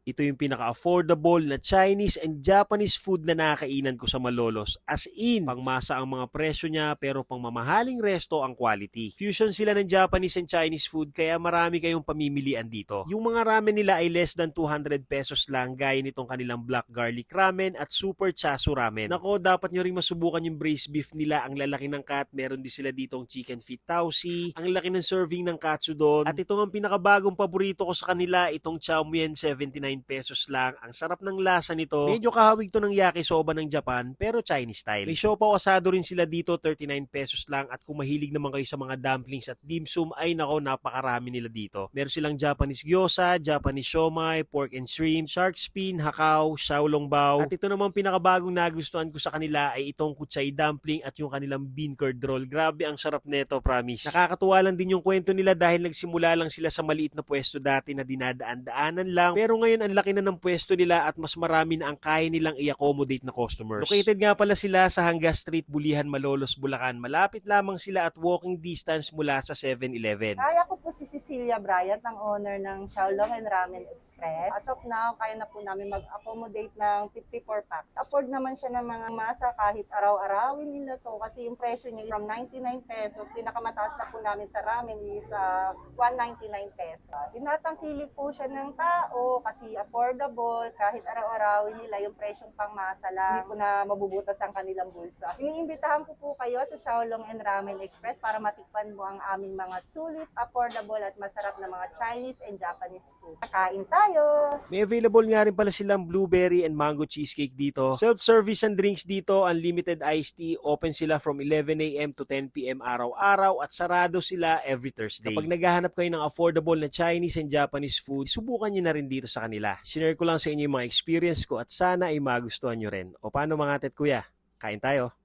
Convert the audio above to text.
Ito yung pinaka-affordable na Chinese and Japanese food na nakakainan ko sa Malolos. As in, pangmasa ang mga presyo niya pero pangmamahaling resto ang quality. Fusion sila ng Japanese and Chinese food kaya marami kayong pamimilian dito. Yung mga ramen nila ay less than 200 pesos lang gaya nitong kanilang black garlic ramen at super chasu ramen. Nako, dapat nyo rin masubukan yung braised beef nila. Ang lalaki ng cut. Meron din sila ditong chicken feet tausi. Ang laki ng serving ng katsudon. At itong ang pinakabagong paborito ko sa kanila, itong chow mein 79 pesos lang. Ang sarap ng lasa nito. Medyo kahawig to ng yakisoba ng Japan pero Chinese style. May siopaw asado rin sila dito, 39 pesos lang. At kung mahilig naman kayo sa mga dumplings at dim sum, ay nako, napakarami nila dito. Meron silang Japanese gyoza, Japanese siomai, pork and shrimp, shark fin, hakaw, xiaolongbao. At ito namang pinakabagong nagustuhan ko sa kanila ay itong kutsay dumpling at yung kanilang bean curd roll. Grabe ang sarap nito, promise. Nakakatuwa lang din yung kwento nila dahil nagsimula lang sila sa maliit na pwesto dati na dinadaan-daanan lang. Pero ngayon ang laki na ng pwesto nila at mas marami na ang kaya nilang i-accommodate na customers. Located nga pala sila sa Hanga Street, Bulihan, Malolos, Bulacan. Malapit lamang sila at walking distance mula sa 7-Eleven. Kaya ko po si Cecilia Bryant, ang owner ng Xiaolong and Ramen Express. As of now, kaya na po namin mag-accommodate ng 54 packs. Afford naman siya ng mga masa kahit araw-arawin nila to kasi yung presyo niya is from 99 pesos. Pinakamataas na po namin sa ramen is 199 pesos. Tinatangkilik po siya ng tao kasi affordable, kahit araw-arawin nila yung presyong pangmasa lang. Hindi po na mabubutas ang kanilang bulsa. Iniimbitahan ko po kayo sa Xiaolong and Ramen Express para matikpan mo ang aming mga sulit, affordable at masarap na mga Chinese and Japanese food. Kain tayo! May available nga rin pala silang blueberry and mango cheesecake dito. Self-service and drinks dito, unlimited iced tea. Open sila from 11 a.m. to 10 p.m. araw-araw at sarado sila every Thursday. Kapag naghahanap kayo ng affordable na Chinese and Japanese food, subukan nyo na rin dito sa kanila. Share ko lang sa inyo yung mga experience ko at sana ay magustuhan nyo rin. O paano mga tet kuya? Kain tayo!